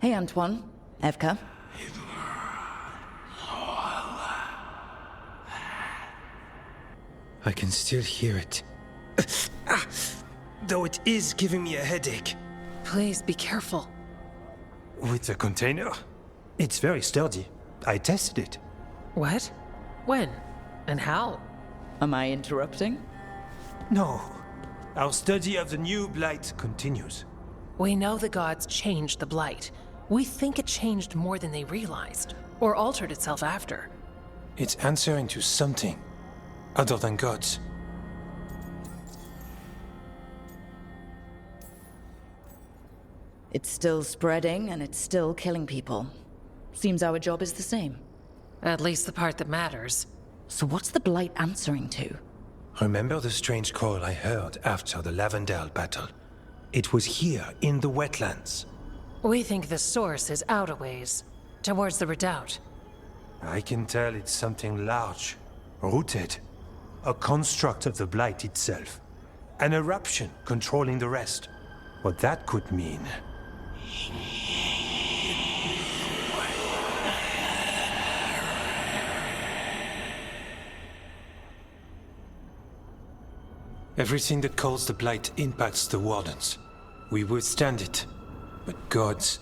Hey, Antoine. Evka. I can still hear it. Though it is giving me a headache. Please be careful. With the container? It's very sturdy. I tested it. What? When? And how? Am I interrupting? No. Our study of the new blight continues. We know the gods changed the blight. We think it changed more than they realized, or altered itself after. It's answering to something other than gods. It's still spreading, and it's still killing people. Seems our job is the same. At least the part that matters. So what's the blight answering to? Remember the strange call I heard after the Lavendale battle? It was here, in the wetlands. We think the source is out a ways, towards the redoubt. I can tell it's something large, rooted. A construct of the blight itself. An eruption controlling the rest. What that could mean. Everything that calls the blight impacts the wardens. We withstand it. But gods,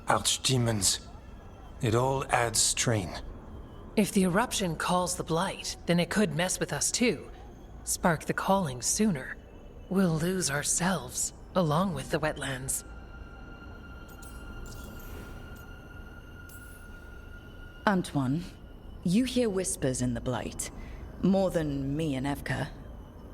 archdemons, it all adds strain. If the eruption calls the blight, then it could mess with us too. Spark the calling sooner. We'll lose ourselves, along with the wetlands. Antoine, you hear whispers in the blight. More than me and Evka.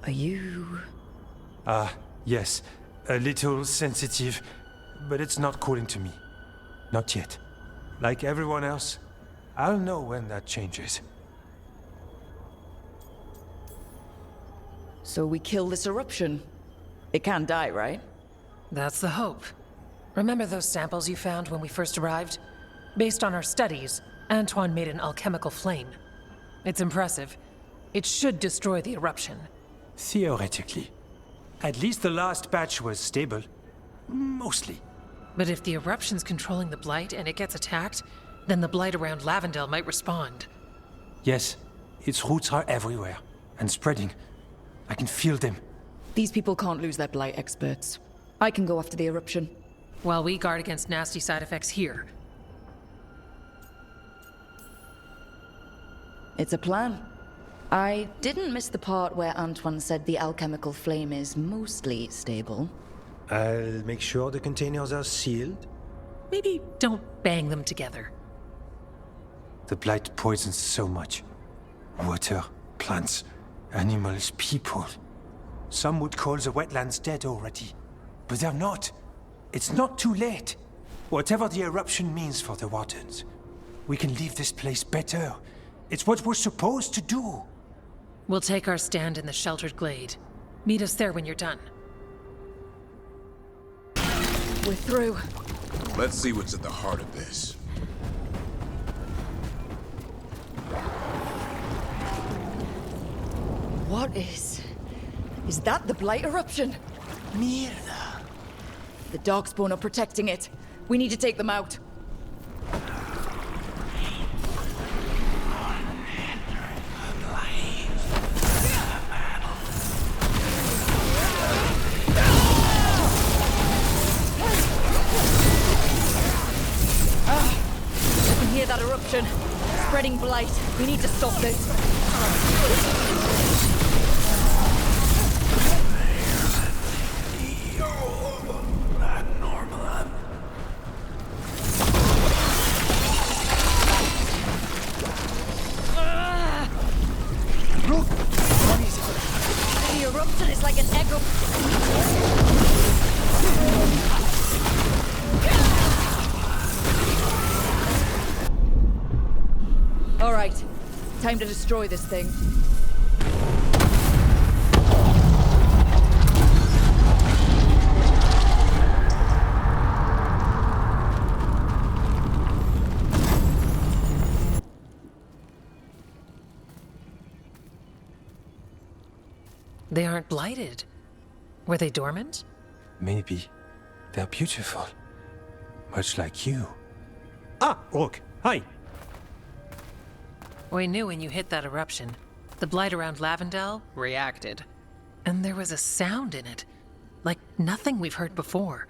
Are you... Yes. A little sensitive, but it's not calling to me. Not yet. Like everyone else, I'll know when that changes. So we kill this eruption. It can't die, right? That's the hope. Remember those samples you found when we first arrived? Based on our studies, Antoine made an alchemical flame. It's impressive. It should destroy the eruption. Theoretically. At least the last batch was stable. Mostly. But if the eruption's controlling the blight and it gets attacked, then the blight around Lavendale might respond. Yes, its roots are everywhere, and spreading. I can feel them. These people can't lose their blight experts. I can go after the eruption. While we guard against nasty side effects here. It's a plan. I didn't miss the part where Antoine said the alchemical flame is mostly stable. I'll make sure the containers are sealed. Maybe don't bang them together. The blight poisons so much. Water, plants, animals, people. Some would call the wetlands dead already. But they're not. It's not too late. Whatever the eruption means for the wardens, we can leave this place better. It's what we're supposed to do. We'll take our stand in the sheltered glade. Meet us there when you're done. We're through. Let's see what's at the heart of this. What is... Is that the blight eruption? Mierda. The darkspawn are protecting it. We need to take them out. I can hear that eruption. Spreading blight. We need to stop this. The eruption is like an echo. All right, time to destroy this thing. They aren't blighted. Were they dormant? Maybe. They're beautiful. much like you. Ah, Rook, hi. We knew when you hit that eruption. The blight around Lavendel reacted. And there was a sound in it. Like nothing we've heard before.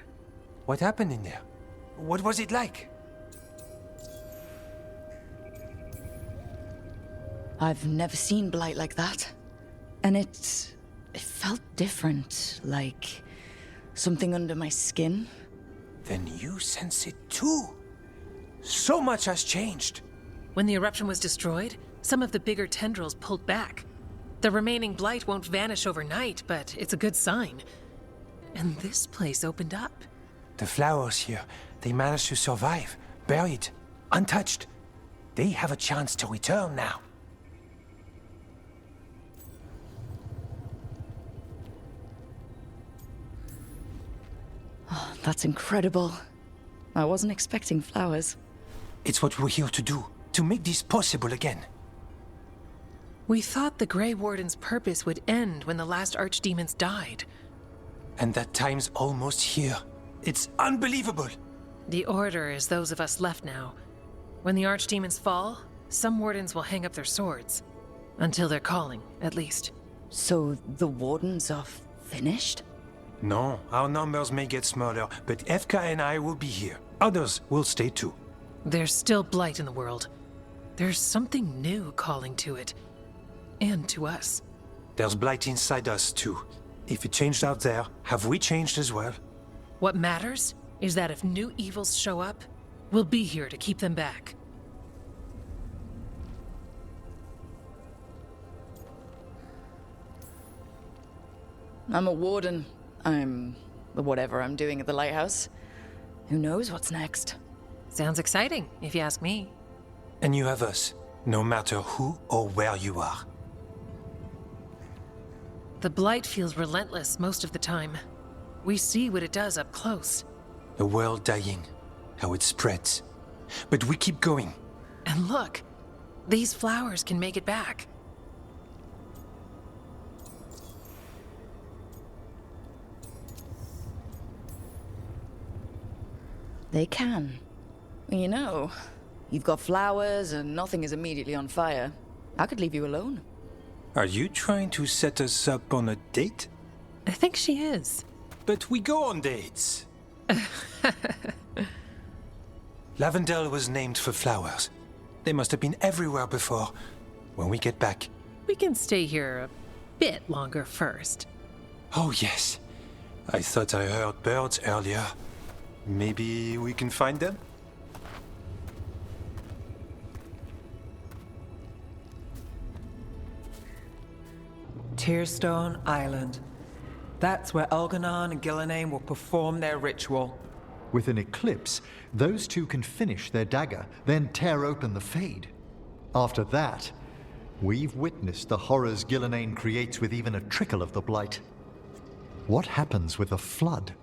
What happened in there? What was it like? I've never seen blight like that. And it felt different, like something under my skin. Then you sense it too. So much has changed. When the eruption was destroyed, some of the bigger tendrils pulled back. The remaining blight won't vanish overnight, but it's a good sign. And this place opened up. The flowers here, they managed to survive, buried, untouched. They have a chance to return now. Oh, that's incredible. I wasn't expecting flowers. It's what we're here to do, to make this possible again. We thought the Grey Warden's purpose would end when the last archdemons died. And that time's almost here. It's unbelievable. The Order is those of us left now. When the archdemons fall, some wardens will hang up their swords. Until they're calling, at least. So the wardens are finished? No, our numbers may get smaller, but Evka and I will be here. Others will stay too. There's still blight in the world. There's something new calling to it. And to us. There's blight inside us too. If it changed out there, have we changed as well? What matters is that if new evils show up, we'll be here to keep them back. I'm a warden. I'm whatever I'm doing at the lighthouse. Who knows what's next? Sounds exciting, if you ask me. And you have us, no matter who or where you are. The blight feels relentless most of the time. We see what it does up close. A world dying, how it spreads. But we keep going. And look, these flowers can make it back. They can. You know, you've got flowers and nothing is immediately on fire. I could leave you alone. Are you trying to set us up on a date? I think she is. But we go on dates. Lavendel was named for flowers. They must have been everywhere before. When we get back. We can stay here a bit longer first. Oh yes. I thought I heard birds earlier. Maybe we can find them? Tearstone Island. That's where Elganon and Gillenane will perform their ritual. With an eclipse, those two can finish their dagger, then tear open the Fade. After that, we've witnessed the horrors Gillenane creates with even a trickle of the blight. What happens with a flood?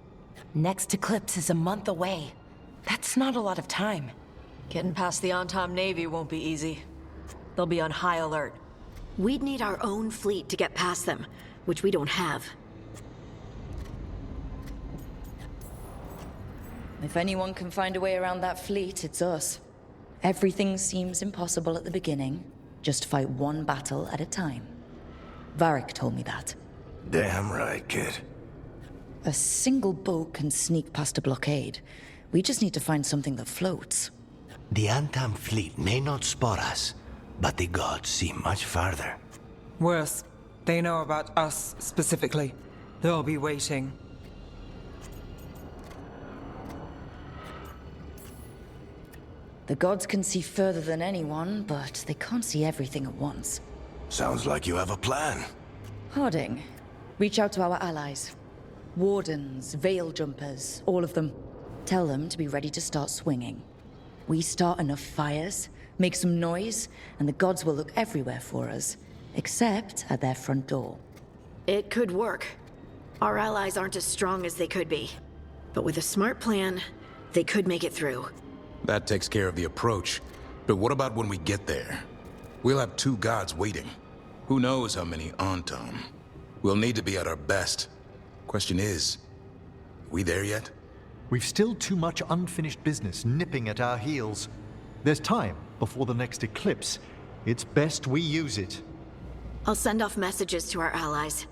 Next eclipse is a month away. That's not a lot of time. Getting past the on-time Navy won't be easy. They'll be on high alert. We'd need our own fleet to get past them, which we don't have. If anyone can find a way around that fleet, it's us. Everything seems impossible at the beginning. Just fight one battle at a time. Varric told me that. Damn right, kid. A single boat can sneak past a blockade. We just need to find something that floats. The Antam fleet may not spot us, but the gods see much farther. Worse, they know about us specifically. They'll be waiting. The gods can see further than anyone, but they can't see everything at once. Sounds like you have a plan. Harding, reach out to our allies. Wardens, veil jumpers, all of them. Tell them to be ready to start swinging. We start enough fires, make some noise, and the gods will look everywhere for us, except at their front door. It could work. Our allies aren't as strong as they could be. But with a smart plan, they could make it through. That takes care of the approach. But what about when we get there? We'll have two gods waiting. Who knows how many Antam? We'll need to be at our best. Question is, we there yet? We've still too much unfinished business nipping at our heels. There's time before the next eclipse. It's best we use it. I'll send off messages to our allies.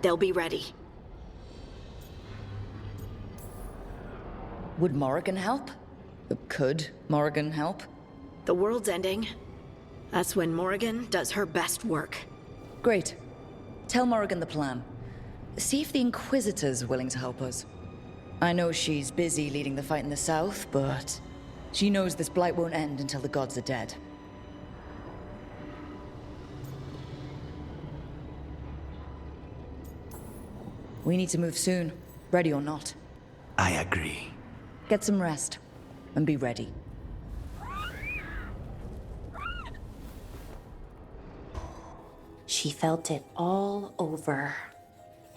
They'll be ready. Would Morrigan help? Could Morrigan help? The world's ending. That's when Morrigan does her best work. Great. Tell Morrigan the plan. See if the Inquisitor's willing to help us. I know she's busy leading the fight in the south, but she knows this blight won't end until the gods are dead. We need to move soon, ready or not. I agree. Get some rest, and be ready. She felt it all over.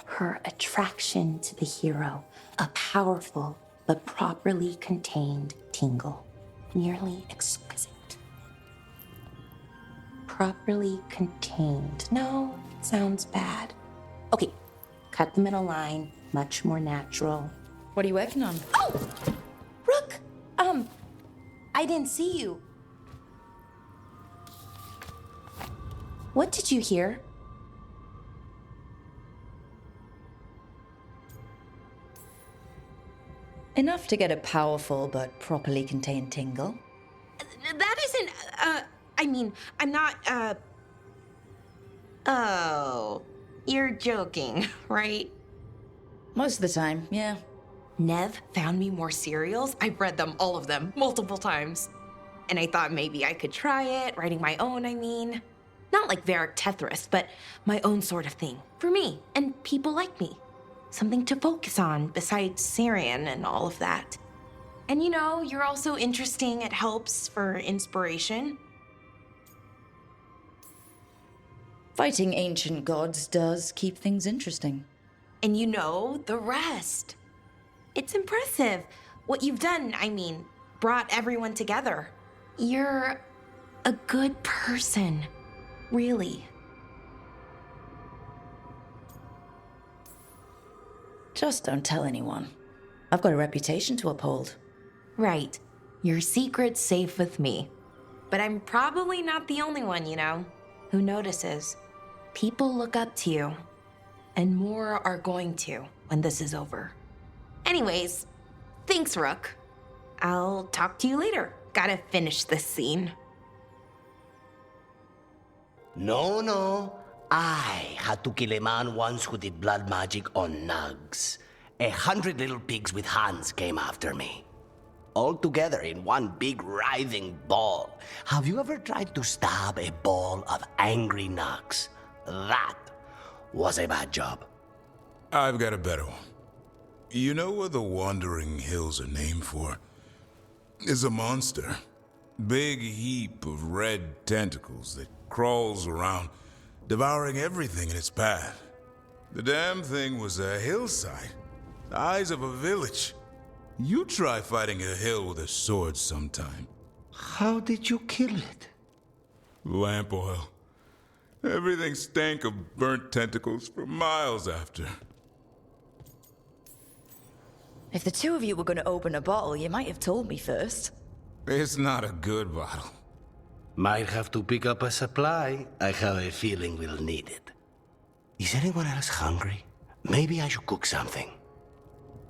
Her attraction to the hero, a powerful but properly contained tingle, nearly exquisite. Properly contained. No, sounds bad. Okay, cut the middle line, much more natural. What are you working on? Oh! Rook! I didn't see you. What did you hear? Enough to get a powerful but properly contained tingle. That isn't, I mean, I'm not, Oh, you're joking, right? Most of the time, yeah. Neve found me more cereals. I've read them, all of them, multiple times. And I thought maybe I could try it, writing my own, I mean. Not like Varric Tethrus, but my own sort of thing. For me, and people like me. Something to focus on besides Syrian and all of that. And you know, you're also interesting. It helps for inspiration. Fighting ancient gods does keep things interesting. And you know the rest. It's impressive. What you've done, I mean, brought everyone together. You're a good person. Really. Just don't tell anyone. I've got a reputation to uphold. Right. Your secret's safe with me. But I'm probably not the only one, you know, who notices. People look up to you. And more are going to when this is over. Anyways, thanks, Rook. I'll talk to you later. Gotta finish this scene. No. I had to kill a man once who did blood magic on nugs. 100 little pigs with hands came after me. All together in one big writhing ball. Have you ever tried to stab a ball of angry nugs? That was a bad job. I've got a better one. You know what the Wandering Hills are named for? It's a monster. Big heap of red tentacles that crawls around, devouring everything in its path. The damn thing was a hillside, the size of a village. You try fighting a hill with a sword sometime. How did you kill it? Lamp oil. Everything stank of burnt tentacles for miles after. If the two of you were going to open a bottle, you might have told me first. It's not a good bottle. Might have to pick up a supply. I have a feeling we'll need it. Is anyone else hungry? Maybe I should cook something.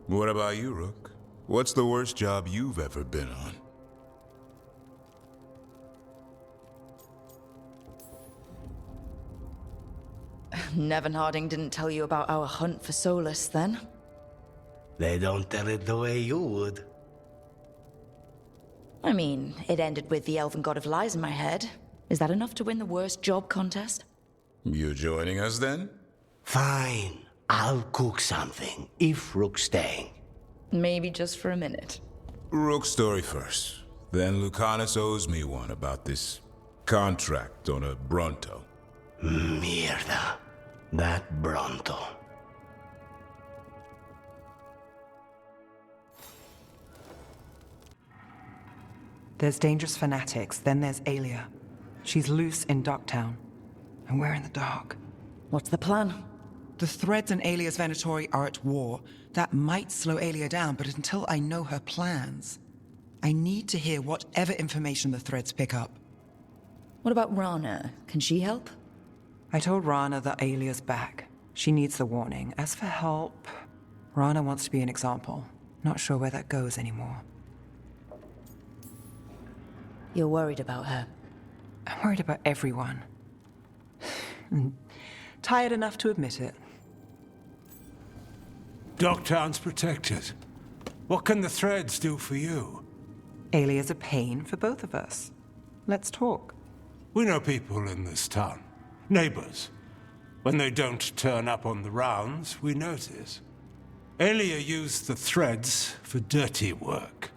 What about you, Rook? What's the worst job you've ever been on? Nevin Harding didn't tell you about our hunt for Solus, then? They don't tell it the way you would. I mean, it ended with the elven god of lies in my head. Is that enough to win the worst job contest? You joining us then? Fine. I'll cook something, if Rook's staying. Maybe just for a minute. Rook's story first. Then Lucanus owes me one about this contract on a Bronto. Mierda. That Bronto. There's dangerous fanatics, then there's Alia. She's loose in Docktown, and we're in the dark. What's the plan? The Threads and Alia's Venatori are at war. That might slow Alia down, but until I know her plans, I need to hear whatever information the Threads pick up. What about Rana? Can she help? I told Rana that Alia's back. She needs the warning. As for help, Rana wants to be an example. Not sure where that goes anymore. You're worried about her. I'm worried about everyone. Tired enough to admit it. Docktown's protected. What can the Threads do for you? Alia's a pain for both of us. Let's talk. We know people in this town. Neighbors. When they don't turn up on the rounds, we notice. Alia used the Threads for dirty work.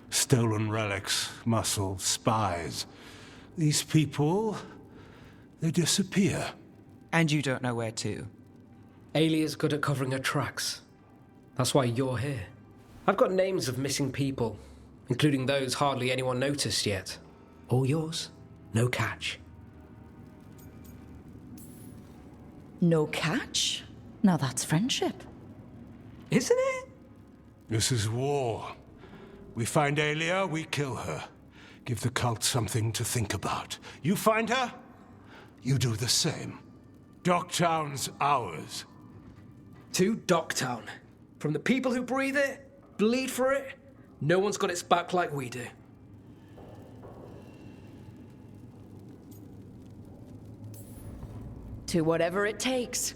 Stolen relics, muscle, spies. These people, they disappear. And you don't know where to. Alia's good at covering her tracks. That's why you're here. I've got names of missing people, including those hardly anyone noticed yet. All yours, no catch. No catch? Now that's friendship. Isn't it? This is war. We find Alia, we kill her. Give the cult something to think about. You find her, you do the same. Docktown's ours. To Docktown. From the people who breathe it, bleed for it, no one's got its back like we do. To whatever it takes.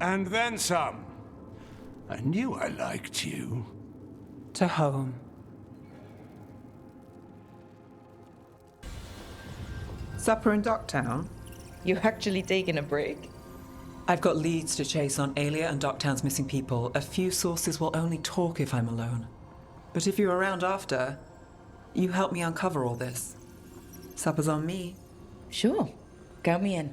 And then some. I knew I liked you. To home. Supper in Docktown? You actually taking a break? I've got leads to chase on Alia and Docktown's missing people. A few sources will only talk if I'm alone. But if you're around after, you help me uncover all this. Supper's on me. Sure. Count me in.